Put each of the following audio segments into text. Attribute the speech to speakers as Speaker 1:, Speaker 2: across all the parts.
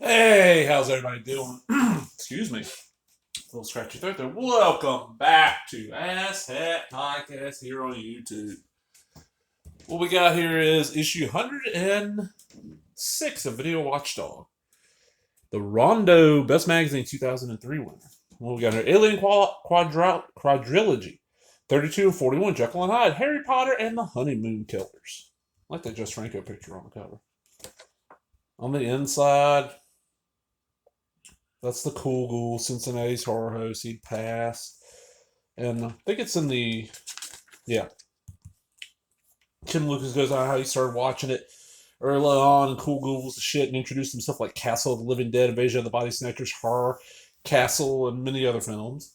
Speaker 1: Hey, how's everybody doing? Excuse me. A little scratchy throat there. Welcome back to Ass Hat Podcast here on YouTube. What we got here is issue 106 of Video Watchdog. The Rondo Best Magazine 2003 winner. What we got here? Alien Quadrilogy. 32 and 41, Jekyll and Hyde, Harry Potter, and the Honeymoon Killers. I like that Jess Franco picture on the cover. On the inside, that's the Cool Ghoul, Cincinnati's horror host. He'd passed. And I think it's in the, yeah. Tim Lucas goes on how he started watching it early on, and Cool Ghoul was the shit, and introduced himself like Castle of the Living Dead, Invasion of the Body Snatchers, Horror, Castle, and many other films.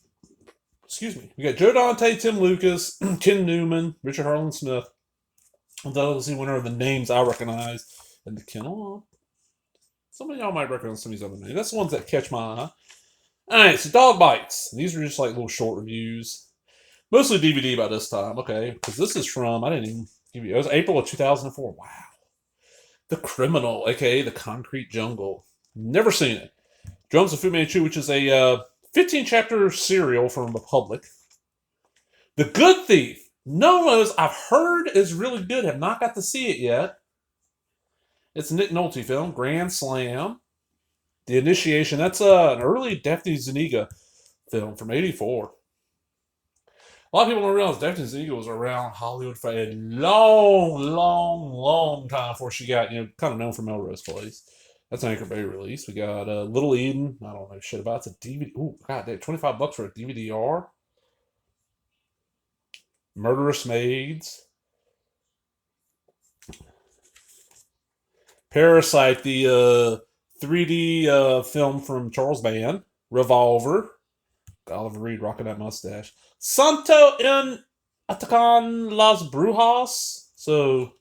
Speaker 1: Excuse me. We got Joe Dante, Tim Lucas, Ken Newman, Richard Harlan Smith. Those are one of the names I recognize. And the Kennel. Some of y'all might recognize some of these other names. That's the ones that catch my eye. Alright, so Dog Bites. These are just like little short reviews. Mostly DVD by this time. Okay, because this is from, I didn't even give you, it was April of 2004. Wow. The Criminal, aka The Concrete Jungle. Never seen it. Drums of Fu Manchu, which is a 15-chapter serial from Republic. The Good Thief. No one knows. I've heard is really good. Have not got to see it yet. It's a Nick Nolte film. Grand Slam. The Initiation. That's an early Daphne Zuniga film from '84. A lot of people don't realize Daphne Zuniga was around Hollywood for a long time before she got, kind of known for Melrose Place. That's an Anchor Bay release. We got Little Eden. I don't know shit about it. It's a DVD. Ooh, God, $25 for a DVD-R. Murderous Maids. Parasite, the 3D film from Charles Band. Revolver. Oliver Reed rocking that mustache. Santo en Atacan las Brujas. So,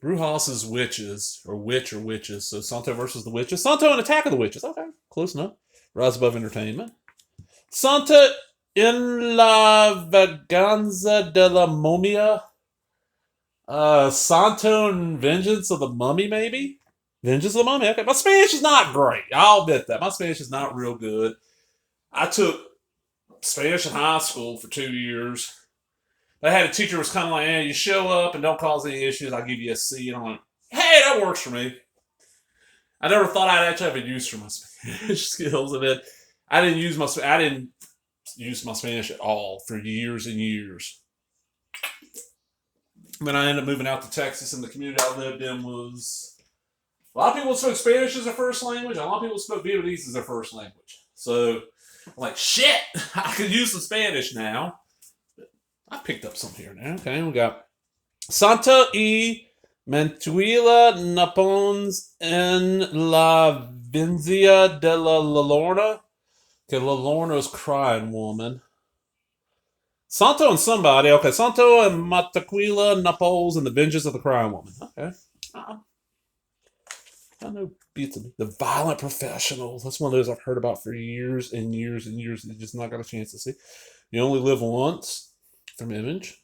Speaker 1: Brujas is witches, or witches. So, Santo versus the witches. Santo and Attack of the Witches. Okay, close enough. Rise Above Entertainment. Santa en la Venganza de la Momia. Santo and Vengeance of the Mummy, maybe? Vengeance of the Mummy. Okay, my Spanish is not great. I'll admit that. My Spanish is not real good. I took Spanish in high school for 2 years. I had a teacher who was kind of like, you show up and don't cause any issues, I'll give you a C. And I'm like, hey, that works for me. I never thought I'd actually have a use for my Spanish skills. And then I didn't use my Spanish at all for years and years. When I ended up moving out to Texas, and the community I lived in was a lot of people spoke Spanish as their first language. A lot of people spoke Vietnamese as their first language. So I'm like, shit, I could use some Spanish now. I picked up some here now. Okay, we got Santa y Mantuila Napons en la Vincia de la Lorna. Okay, La Lorna's crying woman. Santo and somebody. Okay, Santo and Mataquila Naples and the Vengeance of the Crying Woman. Okay. I know beats me. The Violent Professionals. That's one of those I've heard about for years and years and years. You just not got a chance to see. You Only Live Once from Image.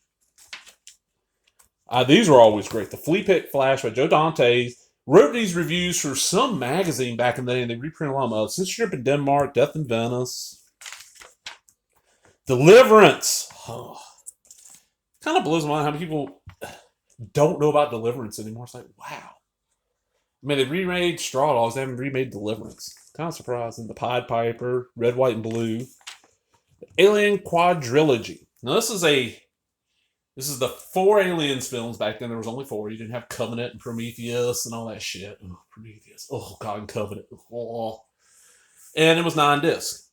Speaker 1: These were always great. The Flea Pick Flash by Joe Dante wrote these reviews for some magazine back in the day, and they reprinted a lot of Censorship in Denmark, Death in Venice. Deliverance. Oh, kind of blows my mind how many people don't know about Deliverance anymore. It's like, wow. I mean, they remade Straw Dogs. They haven't remade Deliverance. Kind of surprising. The Pied Piper, Red, White, and Blue. Alien Quadrilogy. Now, this is the 4 Aliens films. Back then, there was only 4. You didn't have Covenant and Prometheus and all that shit. Oh, Prometheus. Oh, God, and Covenant. Oh. And it was 9 discs.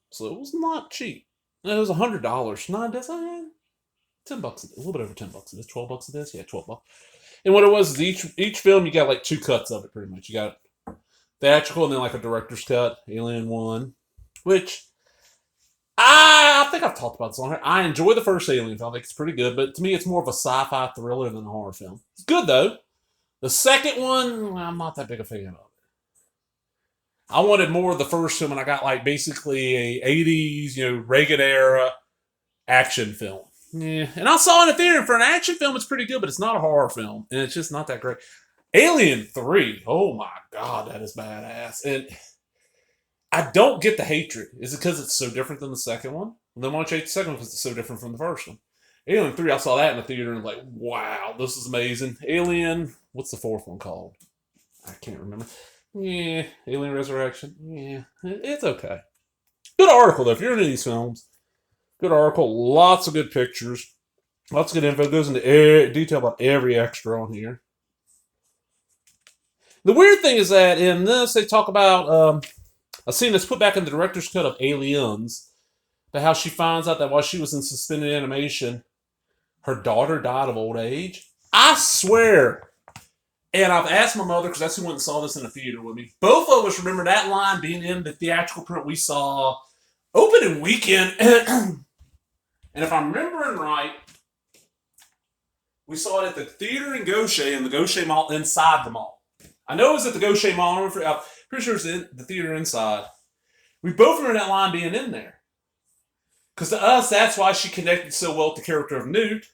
Speaker 1: So it was not cheap. It was $100. 9 discs. $10 a little bit over $10 a disc. $12 a disc. Yeah, $12. And what it was is each film you got like 2 cuts of it pretty much. You got theatrical and then like a director's cut, Alien 1, which I think I've talked about this on here. I enjoy the first Alien film. I think it's pretty good, but to me it's more of a sci-fi thriller than a horror film. It's good though. The second one, I'm not that big a fan of it. I wanted more of the first film, and I got like basically a 80s, Reagan era action film. Yeah, and I saw it in a theater. For an action film, it's pretty good, but it's not a horror film, and it's just not that great. Alien 3. Oh my god, that is badass. And I don't get the hatred. Is it because it's so different than the second one? Then why don't you hate the second one because it's so different from the first one? Alien 3, I saw that in the theater and like, wow, this is amazing. Alien, what's the fourth one called? I can't remember. Yeah, Alien Resurrection. Yeah, it's okay. Good article though. If you're into these films, good article. Lots of good pictures. Lots of good info. It goes into detail about every extra on here. The weird thing is that in this, they talk about a scene that's put back in the director's cut of Aliens, but how she finds out that while she was in suspended animation, her daughter died of old age. I swear. And I've asked my mother, because that's who went and saw this in the theater with me. Both of us remember that line being in the theatrical print we saw opening weekend. And if I'm remembering right, we saw it at the theater in Gaucher, in the Gaucher Mall, inside the mall. I know it was at the Gaucher Mall. I'm pretty sure it's in the theater inside. We both remember that line being in there. Because to us, that's why she connected so well with the character of Newt.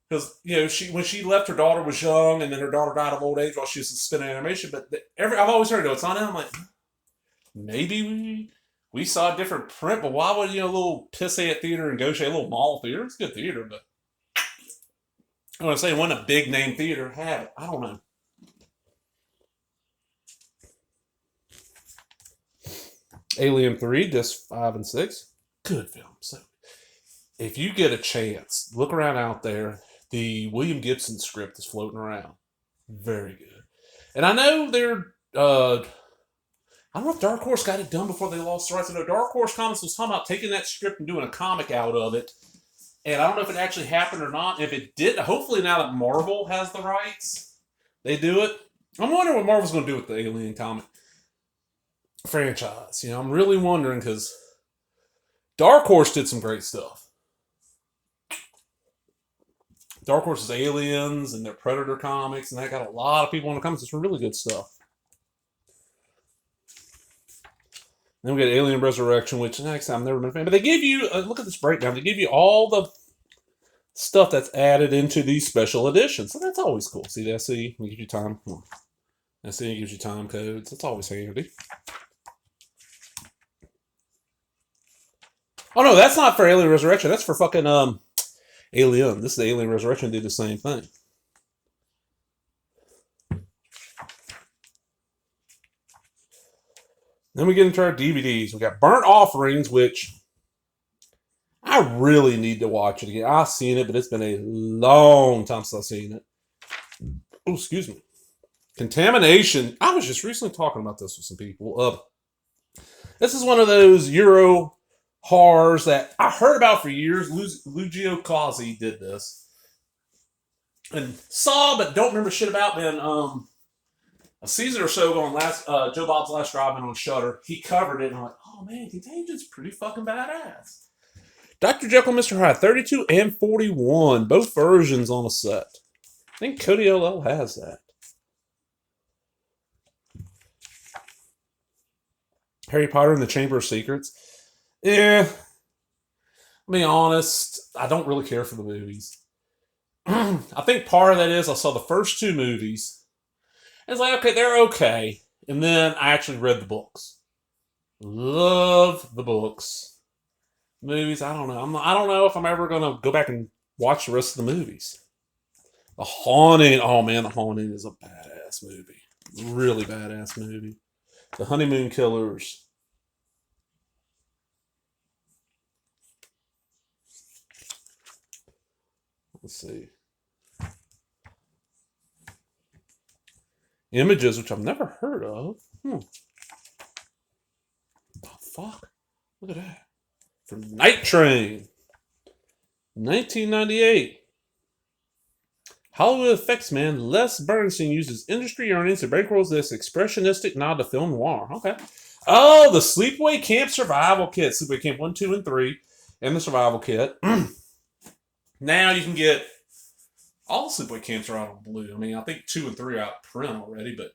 Speaker 1: Because, you know, when she left, her daughter was young, and then her daughter died of old age while she was suspended animation. But I've always heard, it's on it. I'm like, maybe we saw a different print, but why would, a little pissant theater in Gaucher, a little mall theater? It's a good theater, but I want to say, when a big name theater had it. I don't know. Alien 3, disc 5 and 6. Good film. So, if you get a chance, look around out there. The William Gibson script is floating around. Very good. And I know they're, I don't know if Dark Horse got it done before they lost the rights. I know Dark Horse Comics was talking about taking that script and doing a comic out of it. And I don't know if it actually happened or not. If it did, hopefully now that Marvel has the rights, they do it. I'm wondering what Marvel's going to do with the Alien comic franchise. I'm really wondering because Dark Horse did some great stuff. Dark Horse's Aliens and their Predator comics, and that got a lot of people in the comics. It's some really good stuff. Then we got Alien Resurrection, which next time I've never been a fan. But they give you, look at this breakdown, they give you all the stuff that's added into these special editions. So that's always cool. See, the SE, we give you time. SE gives you time codes. That's always handy. Oh no, that's not for Alien Resurrection. That's for fucking Alien. This is the Alien Resurrection. Did the same thing. Then we get into our DVDs. We got Burnt Offerings, which I really need to watch it again. I've seen it, but it's been a long time since I've seen it. Oh, excuse me. Contamination. I was just recently talking about this with some people. This is one of those Euro horrors that I heard about for years. Lucio Cozzi did this. And saw, but don't remember shit about. Then a season or so ago on Joe Bob's Last Drive-In on Shudder, he covered it, and I'm like, oh man, Contagion's pretty fucking badass. Dr. Jekyll and Mr. Hyde, 32 and 41, both versions on a set. I think Cody LL has that. Harry Potter and the Chamber of Secrets. Yeah, I'll be honest, I don't really care for the movies. I think part of that is I saw the first two movies. It's like, okay, they're okay. And then I actually read the books. Love the books. Movies, I don't know. I don't know if I'm ever going to go back and watch the rest of the movies. The Haunting. Oh, man, The Haunting is a badass movie. Really badass movie. The Honeymoon Killers. Let's see. Images, which I've never heard of. The fuck? Look at that. From Night Train. 1998. Hollywood effects man Les Bernstein uses industry earnings to bankroll this expressionistic nod to film noir. Okay. Oh, the Sleepaway Camp Survival Kit. Sleepaway Camp 1, 2, and 3. And the Survival Kit. Now you can get all the Sleepaway Camps are out on blue. I mean, I think 2 and 3 are out of print already, but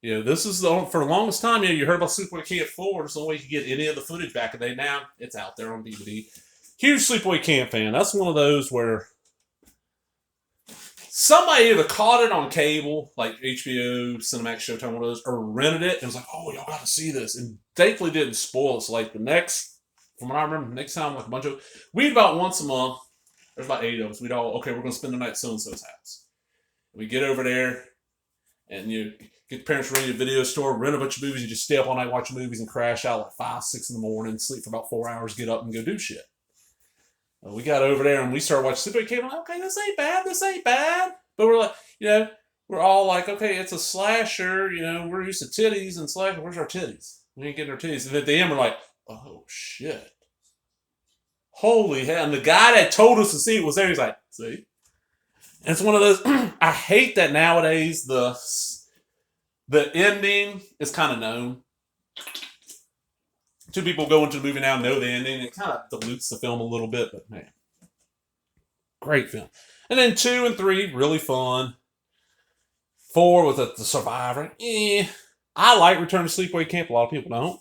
Speaker 1: this is for the longest time. You heard about Sleepaway Camp 4. It's the only way you can get any of the footage back in the day. Now it's out there on DVD. Huge Sleepaway Camp fan. That's one of those where somebody either caught it on cable, like HBO, Cinemax, Showtime, one of those, or rented it and was like, "Oh, y'all got to see this," and thankfully didn't spoil it. So like the next, from what I remember, next time like a bunch of we'd about once a month. There's about 8 of us. We'd all okay. We're gonna spend the night at so and so's house. We get over there, and you get the parents running a video store, rent a bunch of movies, and just stay up all night watching movies and crash out like 5, 6 in the morning, sleep for about 4 hours, get up and go do shit. We got over there and we started watching Super Cable. Like, okay, this ain't bad. This ain't bad. But we're like, we're all like, okay, it's a slasher. We're used to titties and slasher. Where's our titties? We ain't getting our titties. And at the end, we're like, oh shit. Holy hell. And the guy that told us to see it was there. He's like, see? And it's one of those, I hate that nowadays the ending is kind of known. Two people go into the movie now know the ending. It kind of dilutes the film a little bit, but man, great film. And then 2 and 3, really fun. 4 with the Survivor. I like Return to Sleepaway Camp. A lot of people don't.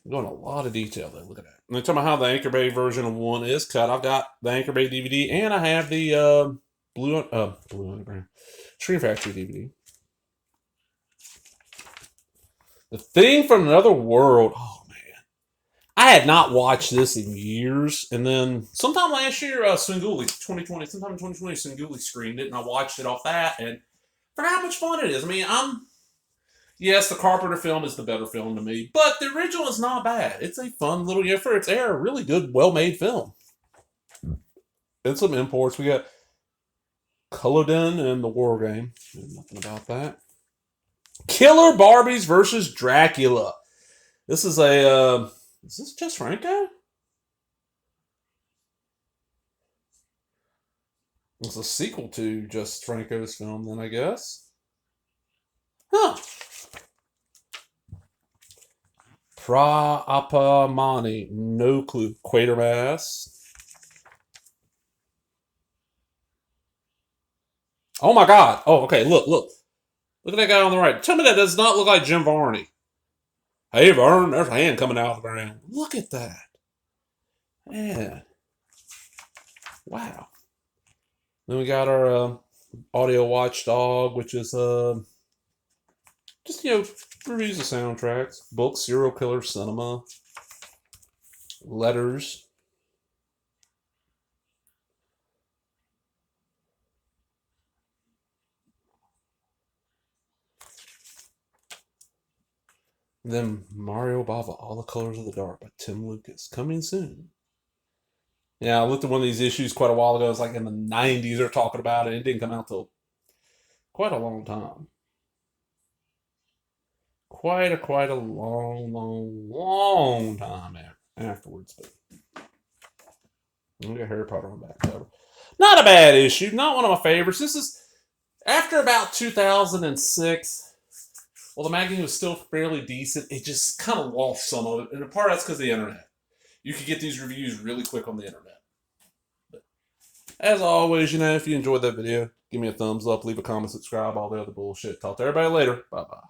Speaker 1: I'm going a lot of detail there. Look at that. And they tell me how the Anchor Bay version of 1 is cut. I've got the Anchor Bay DVD, and I have the Blue Underground Screen Factory DVD. The Thing from Another World. Oh, man. I had not watched this in years. And then sometime last year, Svengoolie, 2020, sometime in 2020, Svengoolie screened it. And I watched it off that. And for how much fun it is. I mean, yes, the Carpenter film is the better film to me. But the original is not bad. It's a fun little, for its era, really good, well-made film. And some imports. We got Culloden and the War Game. Nothing about that. Killer Barbies versus Dracula. This is is this Jess Franco? It's a sequel to Jess Franco's film, then I guess. Huh. Pra Apamani. No clue. Quatermass. Oh my god. Oh, okay. Look. Look at that guy on the right. Tell me that does not look like Jim Varney. Hey, Vern, there's a hand coming out of the ground. Look at that. Yeah. Wow. Then we got our audio Watchdog, which is just, reviews of soundtracks, books, serial killer cinema, letters. And then Mario Bava, All the Colors of the Dark by Tim Lucas, coming soon. Yeah, I looked at one of these issues quite a while ago. It was like in the 90s they're talking about it. It didn't come out till quite a long time. Quite a long time afterwards. But we got Harry Potter on the back cover. Not a bad issue. Not one of my favorites. This is after about 2006. Well, the magazine was still fairly decent. It just kind of lost some of it. And in part that's because of the internet. You could get these reviews really quick on the internet. But as always, if you enjoyed that video, give me a thumbs up, leave a comment, subscribe, all the other bullshit. Talk to everybody later. Bye-bye.